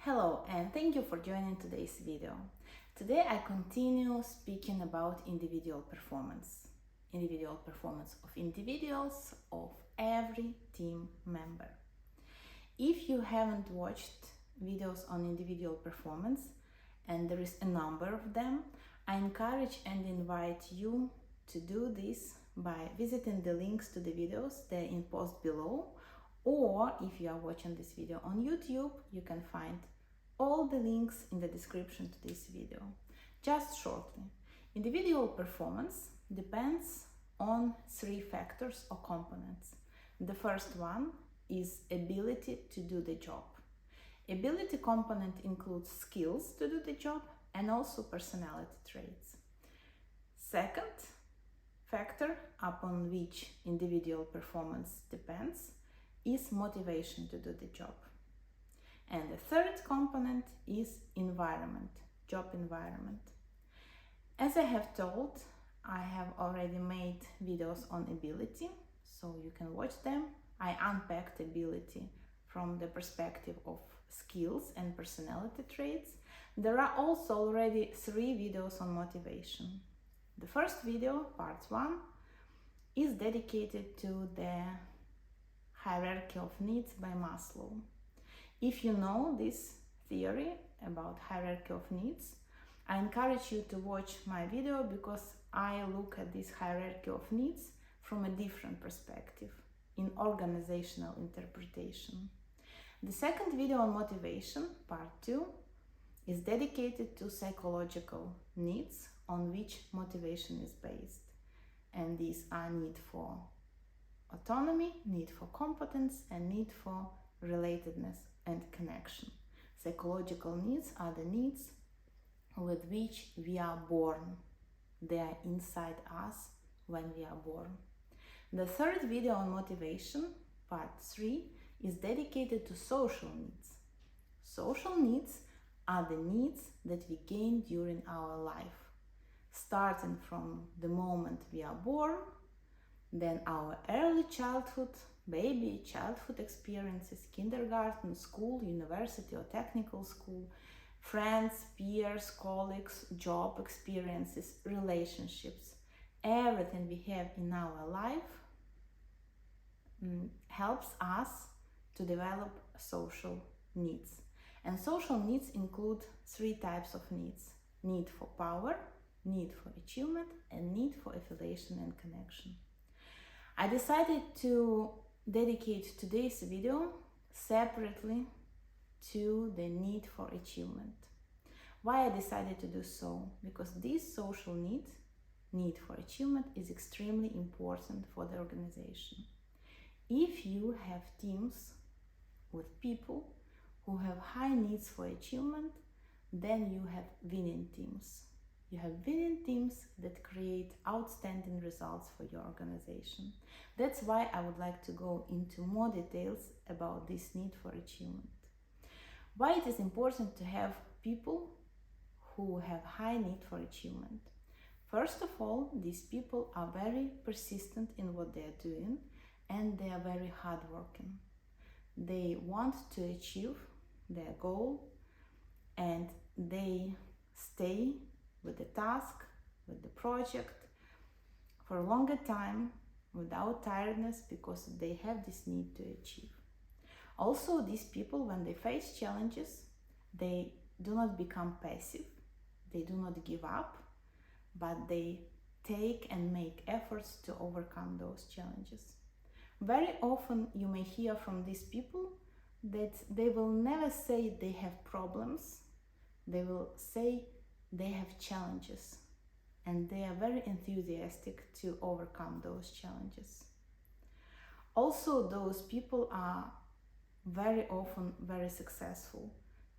Hello and thank you for joining today's video. Today I continue speaking about individual performance of individuals, of every team member. If you haven't watched videos on individual performance, and there is a number of them, I encourage and invite you to do this by visiting the links to the videos. They're in post below, or if you are watching this video on YouTube, you can find all the links in the description to this video. Just shortly, individual performance depends on three factors or components. The first one is ability to do the job. Ability component includes skills to do the job and also personality traits. Second factor upon which individual performance depends is motivation to do the job. And the third component is environment, job environment. As I have told, I have already made videos on ability, so you can watch them. I unpacked ability from the perspective of skills and personality traits. There are also already 3 videos on motivation. The first video, part 1, is dedicated to the hierarchy of needs by Maslow. If you know this theory about hierarchy of needs, I encourage you to watch my video because I look at this hierarchy of needs from a different perspective, in organizational interpretation. The second video on motivation, part 2, is dedicated to psychological needs on which motivation is based. And these are need for autonomy, need for competence, and need for relatedness and connection. Psychological needs are the needs with which we are born. They are inside us when we are born. The third video on motivation, part 3, is dedicated to social needs. Social needs are the needs that we gain during our life, starting from the moment we are born, then our early childhood, baby, childhood experiences, kindergarten, school, university or technical school, friends, peers, colleagues, job experiences, relationships. Everything we have in our life helps us to develop social needs. And social needs include 3 types of needs: need for power, need for achievement, and need for affiliation and connection. I decided to dedicate today's video separately to the need for achievement. Why I decided to do so? Because this social need for achievement, is extremely important for the organization. If you have teams with people who have high needs for achievement, then you have winning teams. You have winning teams that create outstanding results for your organization. That's why I would like to go into more details about this need for achievement. Why it is important to have people who have high need for achievement. First of all, these people are very persistent in what they are doing, and they are very hardworking. They want to achieve their goal, and they stay with the task, with the project for a longer time without tiredness, because they have this need to achieve. Also, these people, when they face challenges, they do not become passive, they do not give up, but they take and make efforts to overcome those challenges. Very often you may hear from these people that they will never say they have problems, they will say they have challenges, and they are very enthusiastic to overcome those challenges. Also, those people are very often very successful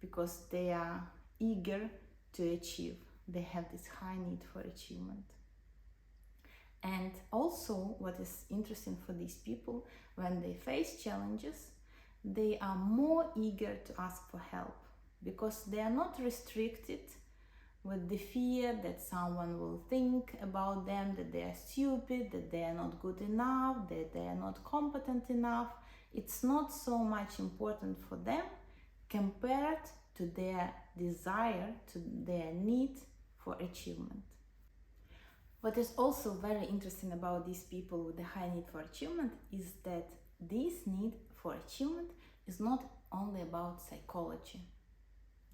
because they are eager to achieve. They have this high need for achievement. And also, what is interesting for these people, when they face challenges, they are more eager to ask for help because they are not restricted with the fear that someone will think about them, that they are stupid, that they are not good enough, that they are not competent enough. It's not so much important for them compared to their desire, to their need for achievement. What is also very interesting about these people with the high need for achievement is that this need for achievement is not only about psychology,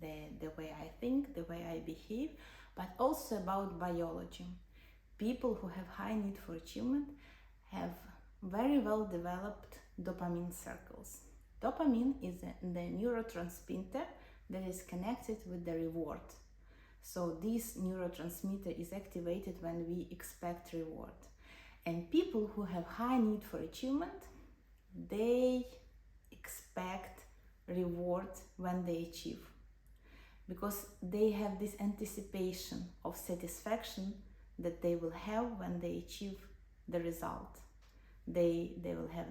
the way I think, the way I behave, but also about biology. People who have high need for achievement have very well developed dopamine circles. Dopamine is the neurotransmitter that is connected with the reward. So this neurotransmitter is activated when we expect reward. And people who have high need for achievement, they expect reward when they achieve, because they have this anticipation of satisfaction that they will have when they achieve the result. They will have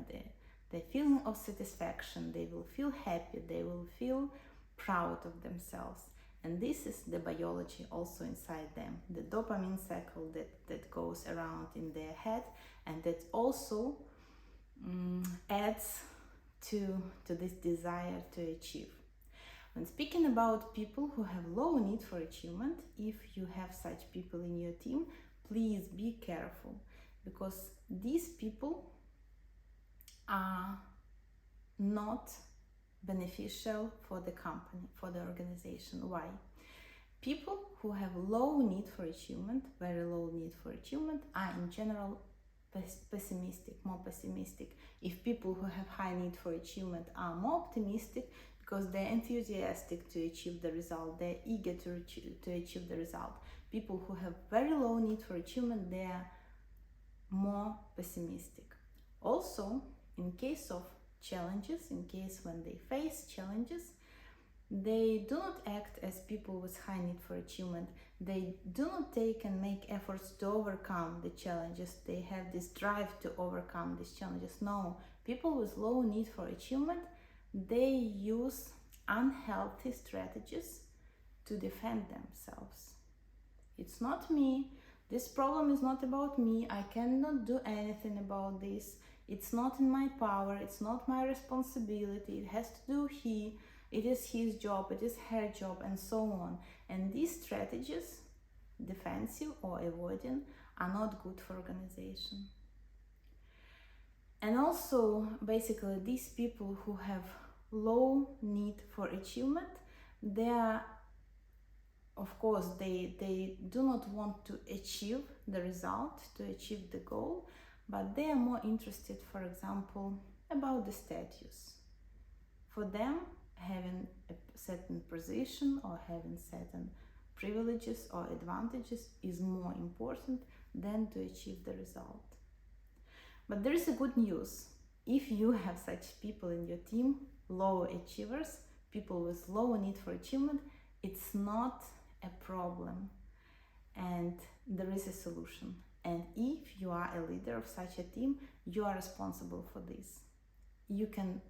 the feeling of satisfaction, they will feel happy, they will feel proud of themselves. And this is the biology also inside them, the dopamine cycle that goes around in their head, and that also adds to this desire to achieve. When speaking about people who have low need for achievement, if you have such people in your team, please be careful, because these people are not beneficial for the company, for the organization. Why? People who have low need for achievement, very low need for achievement, are in general pessimistic, more pessimistic. If people who have high need for achievement are more optimistic, because they're enthusiastic to achieve the result, they're eager to achieve the result. People who have very low need for achievement, they are more pessimistic. Also, in case of challenges, in case when they face challenges, they do not act as people with high need for achievement. They do not take and make efforts to overcome the challenges. They have this drive to overcome these challenges. No, people with low need for achievement, they use unhealthy strategies to defend themselves. It's not me. This problem is not about me. I cannot do anything about this. It's not in my power. It's not my responsibility. It has to do he. It is his job. It is her job, and so on. And these strategies, defensive or avoiding, are not good for organization. And also, basically, these people who have low need for achievement, they are, of course, they do not want to achieve the result, to achieve the goal, but they are more interested, for example, about the status. For them, having a certain position or having certain privileges or advantages is more important than to achieve the result. But there is a good news. If you have such people in your team, low achievers, people with low need for achievement, it's not a problem, and there is a solution. And if you are a leader of such a team, you are responsible for this. You can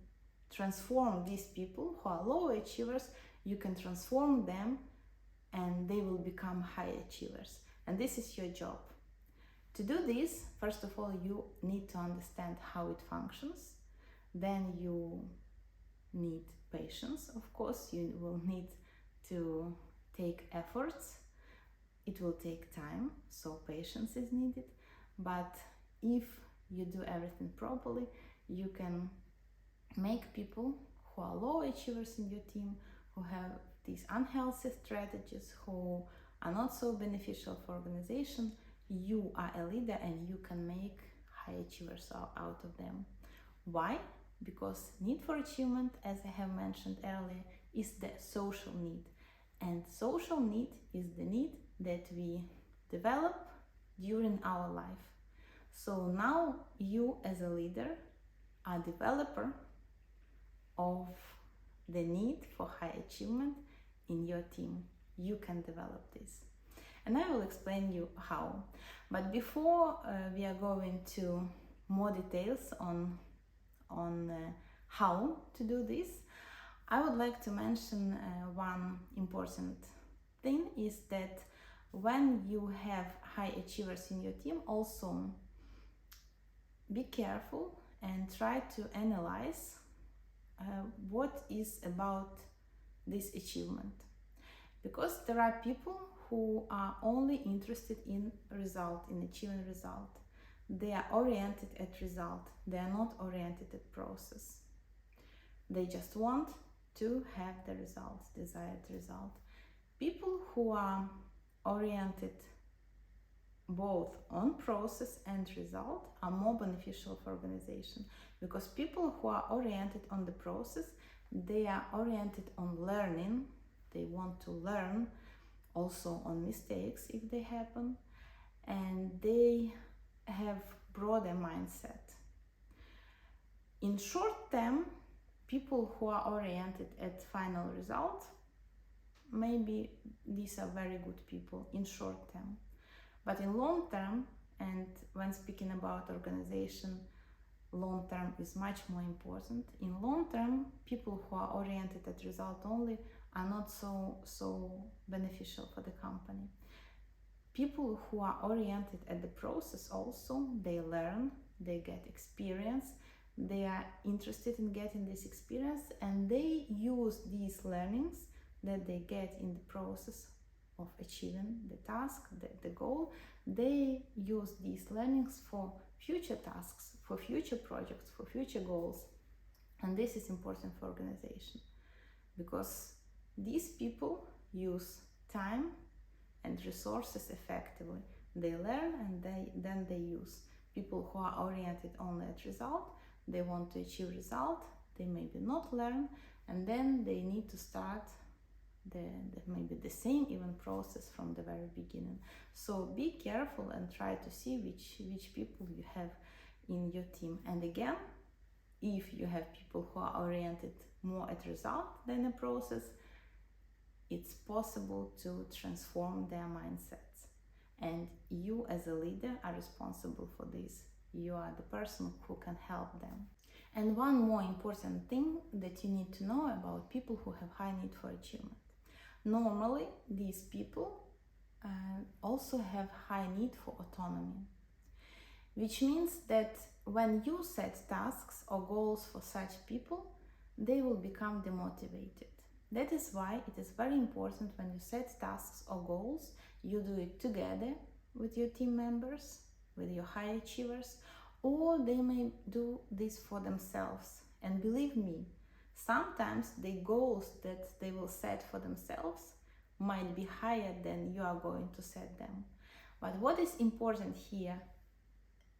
transform these people who are low achievers, you can transform them and they will become high achievers. And this is your job. To do this, first of all, you need to understand how it functions. Then you need patience, of course. You will need to take efforts. It will take time, so patience is needed. But if you do everything properly, you can make people who are low achievers in your team, who have these unhealthy strategies, who are not so beneficial for organization, you are a leader and you can make high achievers out of them. Why? Because need for achievement, as I have mentioned earlier, is the social need. And social need is the need that we develop during our life. So now you as a leader are developer of the need for high achievement in your team. You can develop this. And I will explain you how. But before we are going to more details on how to do this, I would like to mention one important thing is that when you have high achievers in your team, also be careful and try to analyze what is about this achievement. Because there are people who are only interested in result, in achieving result. They are oriented at result. They are not oriented at process. They just want to have the result, desired result. People who are oriented both on process and result are more beneficial for organization, because people who are oriented on the process, they are oriented on learning. They want to learn also on mistakes if they happen, and they have broader mindset. In short term, people who are oriented at final result, maybe these are very good people in short term. But in long term, and when speaking about organization, long term is much more important. In long term, people who are oriented at result only are not so beneficial for the company. People who are oriented at the process also, they learn, they get experience, they are interested in getting this experience, and they use these learnings that they get in the process of achieving the task, the goal. They use these learnings for future tasks, for future projects, for future goals. And this is important for organization, because these people use time and resources effectively. They learn and then they use. People who are oriented only at result, they want to achieve result, they maybe not learn, and then they need to start maybe the same even process from the very beginning. So be careful and try to see which people you have in your team. And again, if you have people who are oriented more at result than a process, it's possible to transform their mindsets. And you as a leader are responsible for this. You are the person who can help them. And one more important thing that you need to know about people who have high need for achievement. Normally, these people also have high need for autonomy, which means that when you set tasks or goals for such people, they will become demotivated. That is why it is very important when you set tasks or goals, you do it together with your team members, with your high achievers, or they may do this for themselves. And believe me, sometimes the goals that they will set for themselves might be higher than you are going to set them. But what is important here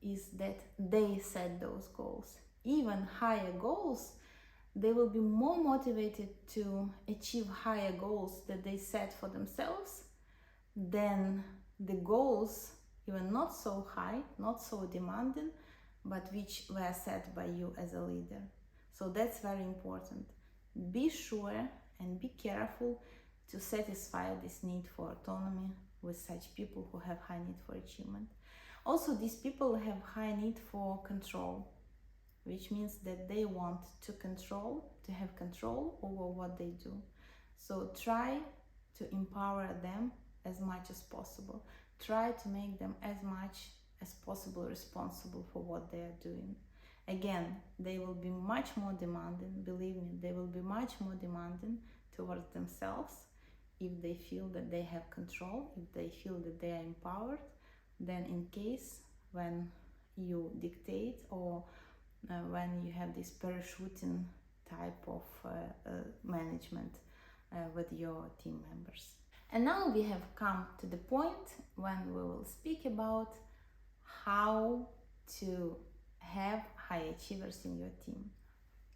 is that they set those goals. Even higher goals, they will be more motivated to achieve higher goals that they set for themselves than the goals, even not so high, not so demanding, but which were set by you as a leader. So that's very important. Be sure and be careful to satisfy this need for autonomy with such people who have high need for achievement. Also, these people have high need for control, which means that they want to have control over what they do. So try to empower them as much as possible. Try to make them as much as possible responsible for what they are doing. Again, they will be much more demanding, believe me, they will be much more demanding towards themselves if they feel that they have control, if they feel that they are empowered, than in case when you dictate or when you have this parachuting type of management with your team members. And now we have come to the point when we will speak about how to have high achievers in your team.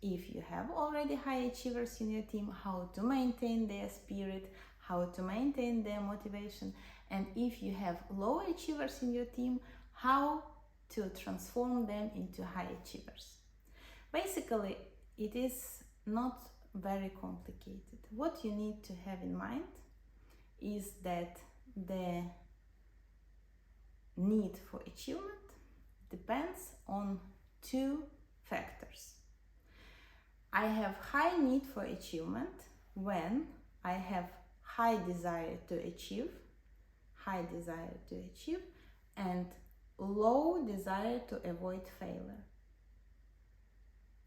If you have already high achievers in your team, how to maintain their spirit, how to maintain their motivation, and if you have low achievers in your team, how to transform them into high achievers. Basically, it is not very complicated. What you need to have in mind is that the need for achievement depends on two factors. I have high need for achievement when I have high desire to achieve, and low desire to avoid failure.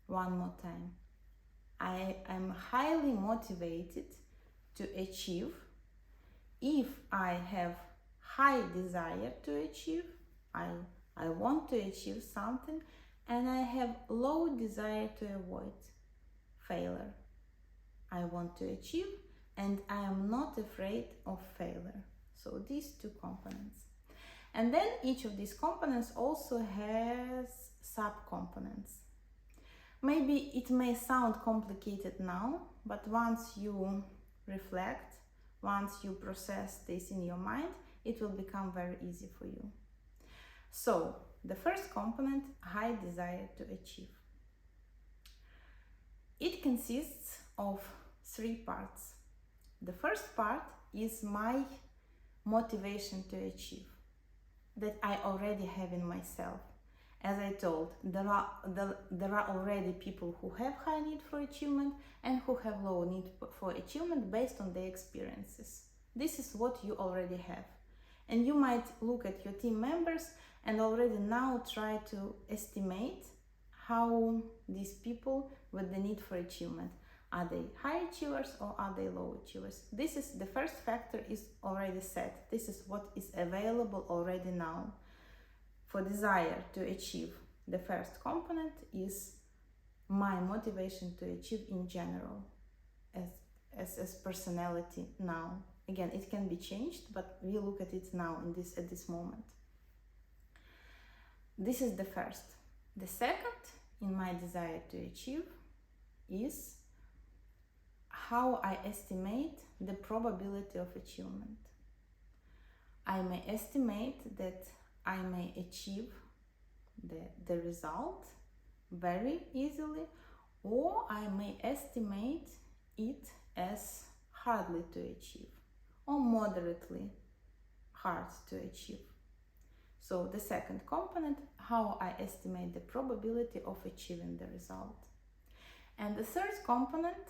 One more time. I am highly motivated to achieve. If I have high desire to achieve, I want to achieve something, and I have low desire to avoid failure. I want to achieve and I am not afraid of failure. So these two components. And then each of these components also has sub-components. Maybe it may sound complicated now, but once you reflect, once you process this in your mind, it will become very easy for you. So the first component, high desire to achieve. It consists of 3 parts. The first part is my motivation to achieve, that I already have in myself. As I told, there are already people who have high need for achievement and who have low need for achievement based on their experiences. This is what you already have. And you might look at your team members and already now try to estimate how these people with the need for achievement, are they high achievers or are they low achievers? This is the first factor is already set. This is what is available already now. For desire to achieve, the first component is my motivation to achieve in general as personality now. Again, it can be changed, but we look at it now at this moment. This is the first. The second in my desire to achieve is how I estimate the probability of achievement. I may estimate that I may achieve the result very easily, or I may estimate it as hardly to achieve or moderately hard to achieve. So the second component, how I estimate the probability of achieving the result. And the third component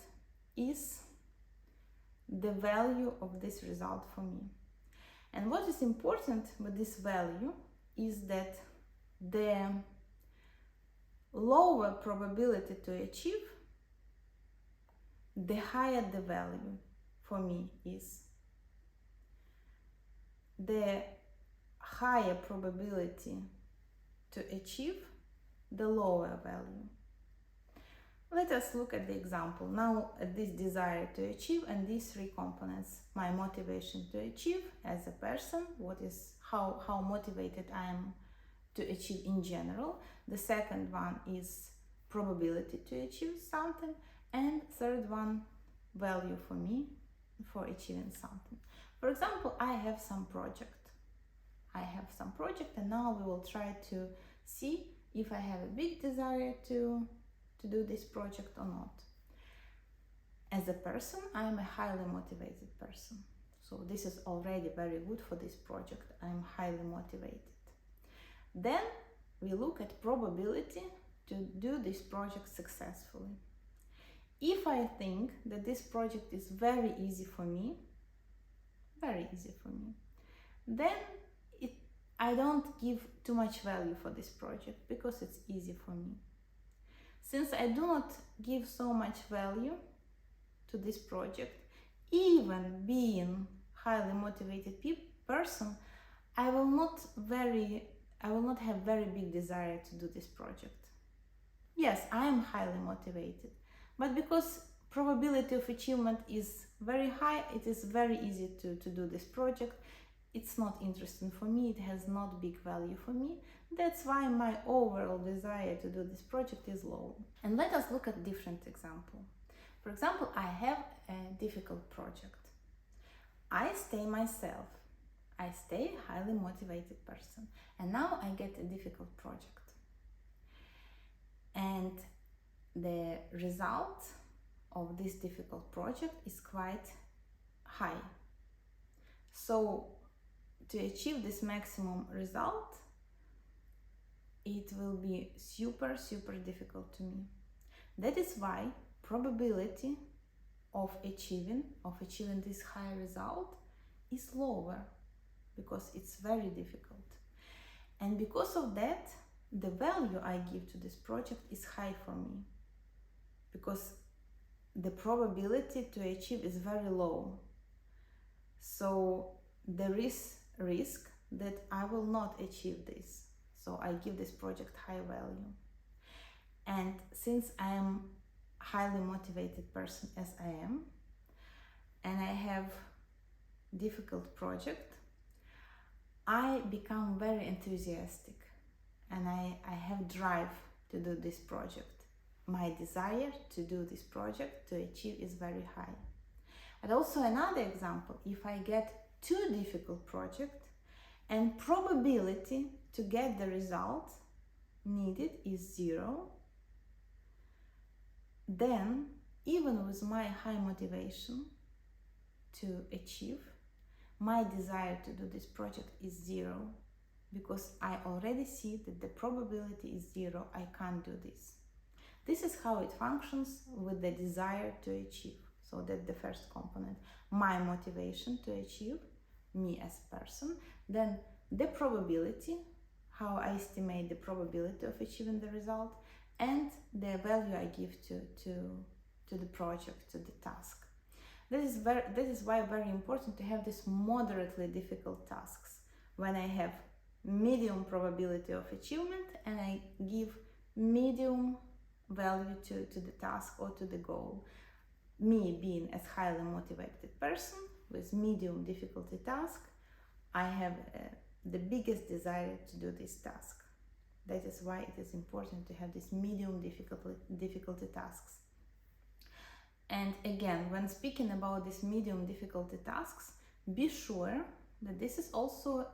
is the value of this result for me. And what is important with this value is that the lower probability to achieve, the higher the value for me is. The higher probability to achieve, the lower value. Let us look at the example now at this desire to achieve and these 3 components. My motivation to achieve as a person, how motivated I am to achieve in general. The second one is probability to achieve something, and third one, value for me for achieving something. For example, I have some project and now we will try to see if I have a big desire to do this project or not. As a person, I am a highly motivated person. So this is already very good for this project. I am highly motivated. Then we look at probability to do this project successfully. If I think that this project is very easy for me, then I don't give too much value for this project because it's easy for me. Since I do not give so much value to this project, even being highly motivated person, I will not have very big desire to do this project. Yes, I am highly motivated, but because probability of achievement is very high, it is very easy to do this project. It's not interesting for me, it has not big value for me. That's why my overall desire to do this project is low. And let us look at different example. For example, I have a difficult project. I stay myself. I stay a highly motivated person. And now I get a difficult project. And the result of this difficult project is quite high. So to achieve this maximum result, it will be super difficult to me. That is why probability of achieving this high result is lower, because it's very difficult. And because of that, the value I give to this project is high for me, because the probability to achieve is very low. So there is risk that I will not achieve this. So I give this project high value. And since I am a highly motivated person as I am, and I have difficult project, I become very enthusiastic and I have drive to do this project. My desire to do this project, to achieve, is very high. And also another example, if I get too difficult project and probability to get the result needed is 0, then even with my high motivation to achieve, my desire to do this project is 0, because I already see that the probability is 0, I can't do this. This is how it functions with the desire to achieve. So that's the first component, my motivation to achieve, me as a person. Then the probability, how I estimate the probability of achieving the result, and the value I give to the project, to the task. This is why very important to have this moderately difficult tasks. When I have medium probability of achievement and I give medium value to the task or to the goal. Me being as highly motivated person with medium difficulty task, I have the biggest desire to do this task. That is why it is important to have this medium difficulty tasks. And again, when speaking about these medium difficulty tasks, be sure that this is also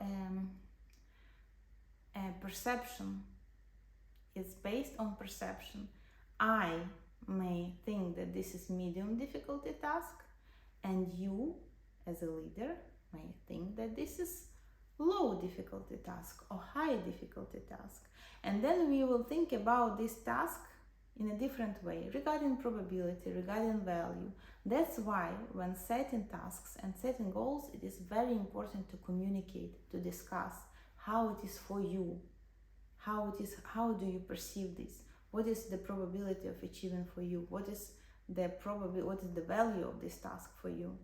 a perception. It's based on perception. I may think that this is medium difficulty task, and you as a leader may think that this is low difficulty task or high difficulty task. And then we will think about this task in a different way, regarding probability, regarding value. That's why when setting tasks and setting goals, it is very important to communicate, to discuss how it is for you, how do you perceive this, what is the probability of achieving for you, what is the value of this task for you.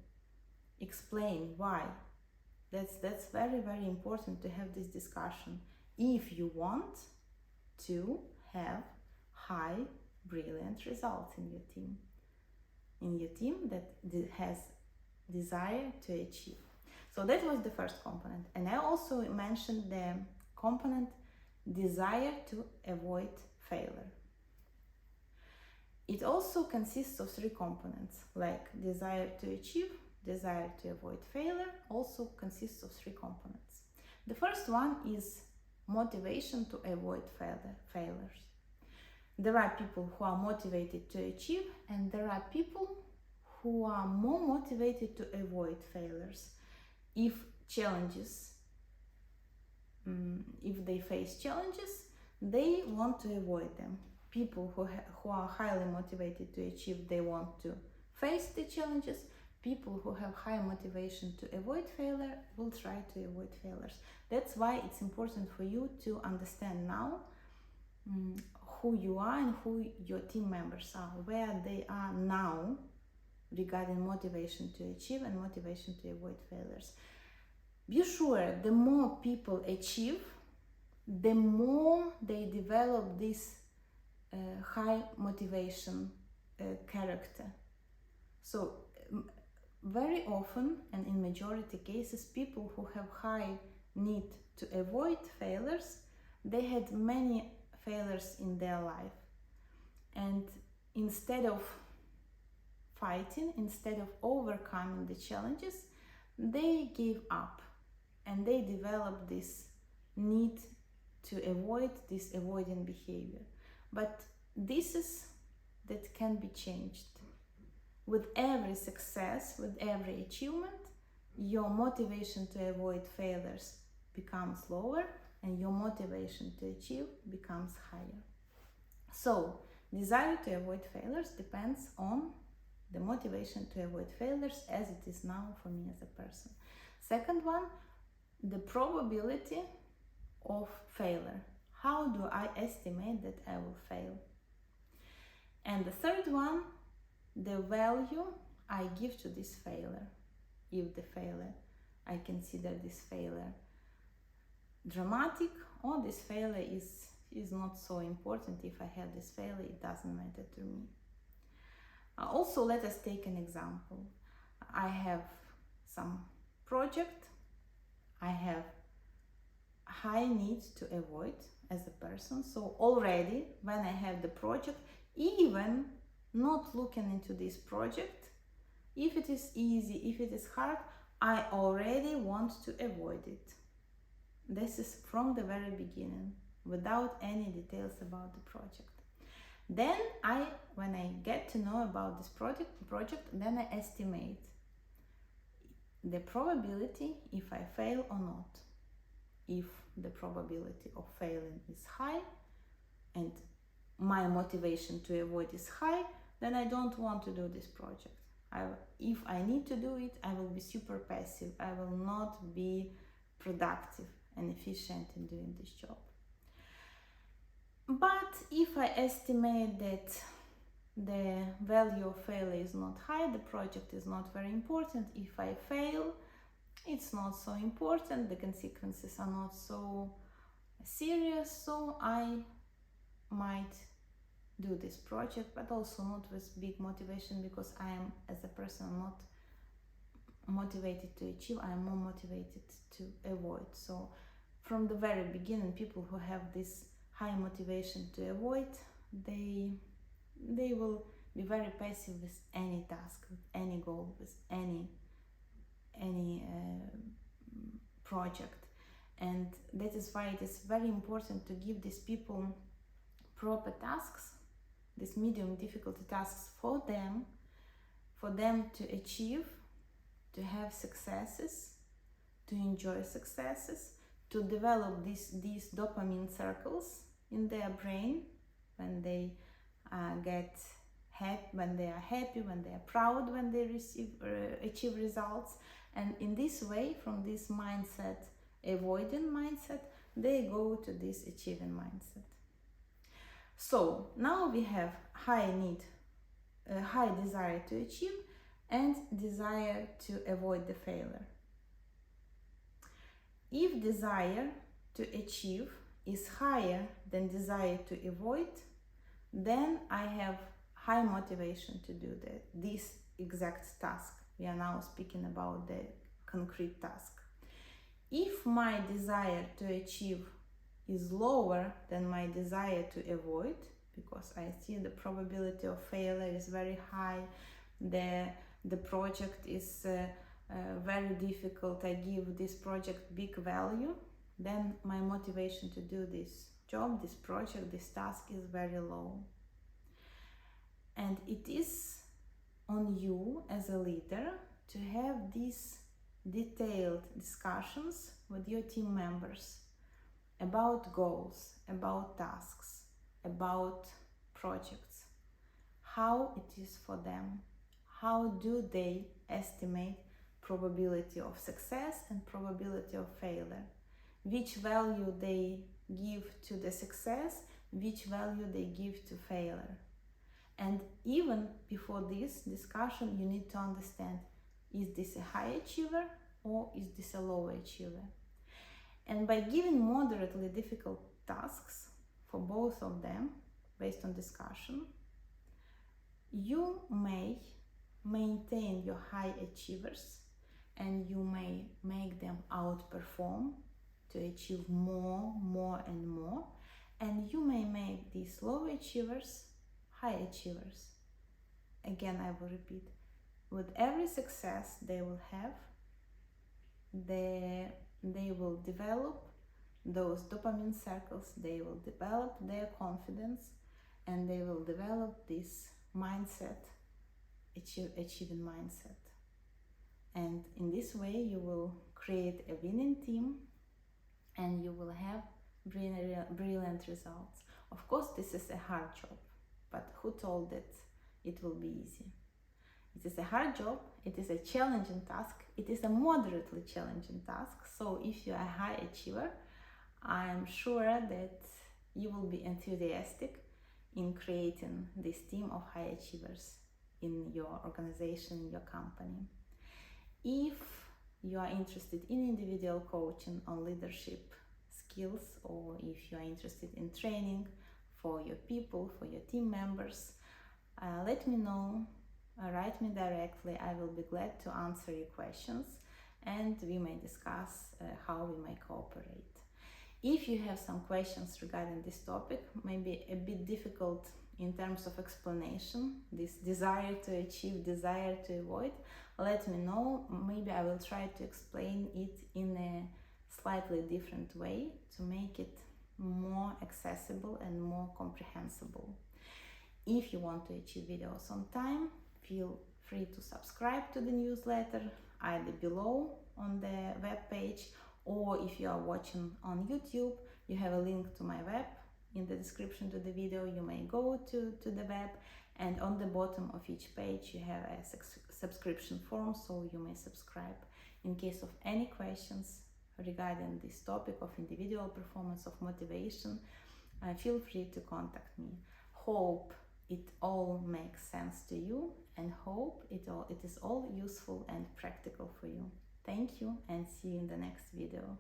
Explain why. That's very, very important to have this discussion if you want to have high, brilliant results in your team that has desire to achieve. So that was the first component. And I also mentioned the component desire to avoid failure. It also consists of 3 components, like desire to achieve, desire to avoid failure, also consists of 3 components. The first one is motivation to avoid failures. There are people who are motivated to achieve, and there are people who are more motivated to avoid failures. If they face challenges, they want to avoid them. People who are highly motivated to achieve, they want to face the challenges. People who have high motivation to avoid failure will try to avoid failures. That's why it's important for you to understand now who you are and who your team members are, where they are now regarding motivation to achieve and motivation to avoid failures. Be sure the more people achieve, the more they develop this high motivation character. So very often, and in majority cases, people who have high need to avoid failures, they had many failures in their life, and instead of fighting, instead of overcoming the challenges, they gave up and they developed this need to avoid, this avoiding behavior. But that can be changed. With every success, with every achievement, your motivation to avoid failures becomes lower and your motivation to achieve becomes higher. So, desire to avoid failures depends on the motivation to avoid failures as it is now for me as a person. Second one, the probability of failure. How do I estimate that I will fail? And the third one, the value I give to this failure. If the failure, I consider this failure dramatic, or this failure is not so important. If I have this failure, it doesn't matter to me. Also, let us take an example. I have some project, I have high needs to avoid as a person. So already when I have the project, even not looking into this project, if it is easy, if it is hard, I already want to avoid it. This is from the very beginning, without any details about the project. Then when I get to know about this project, then I estimate the probability if I fail or not. If the probability of failing is high and my motivation to avoid is high, then I don't want to do this project. If I need to do it, I will be super passive. I will not be productive and efficient in doing this job. But if I estimate that the value of failure is not high, the project is not very important, if I fail, it's not so important, the consequences are not so serious, so I might do this project, but also not with big motivation, because I am, as a person, not motivated to achieve, I am more motivated to avoid. So from the very beginning, people who have this high motivation to avoid, they will be very passive with any task, with any goal, with any project. And that is why it is very important to give these people proper tasks, these medium difficulty tasks for them to achieve, to have successes, to enjoy successes, to develop these dopamine circles in their brain when they get happy, when they are happy, when they are proud, when they achieve results. And in this way, from this mindset, avoiding mindset, they go to this achieving mindset. So now we have high desire to achieve and desire to avoid the failure. If desire to achieve is higher than desire to avoid, then I have high motivation to do this exact task. We are now speaking about the concrete task. If my desire to achieve is lower than my desire to avoid, because I see the probability of failure is very high, the project is very difficult, I give this project big value, then my motivation to do this job, this project, this task is very low. And it is on you as a leader to have these detailed discussions with your team members about goals, about tasks, about projects, how it is for them, how do they estimate probability of success and probability of failure, which value they give to the success, which value they give to failure. And even before this discussion, you need to understand, is this a high achiever or is this a low achiever? And by giving moderately difficult tasks for both of them, based on discussion, you may maintain your high achievers and you may make them outperform to achieve more and more, and you may make these low achievers high achievers. Again, I will repeat, with every success they will have, they will develop those dopamine circles, they will develop their confidence, and they will develop this mindset, achieving mindset. And in this way, you will create a winning team and you will have brilliant results. Of course, this is a hard job, but who told that it will be easy? It is a hard job, it is a challenging task, it is a moderately challenging task. So if you are a high achiever, I am sure that you will be enthusiastic in creating this team of high achievers in your organization, in your company. If you are interested in individual coaching on leadership skills, or if you are interested in training for your people, for your team members, let me know, write me directly. I will be glad to answer your questions, and we may discuss how we may cooperate. If you have some questions regarding this topic, maybe a bit difficult in terms of explanation, this desire to achieve, desire to avoid, let me know. Maybe I will try to explain it in a slightly different way to make it more accessible and more comprehensible. If you want to achieve videos on time, feel free to subscribe to the newsletter either below on the web page, or if you are watching on YouTube, you have a link to my web in the description to the video. You may go to the web, and on the bottom of each page you have a subscription form, so you may subscribe. In case of any questions regarding this topic of individual performance, of motivation, feel free to contact me. Hope it all makes sense to you, and hope it is all useful and practical for you. Thank you, and see you in the next video.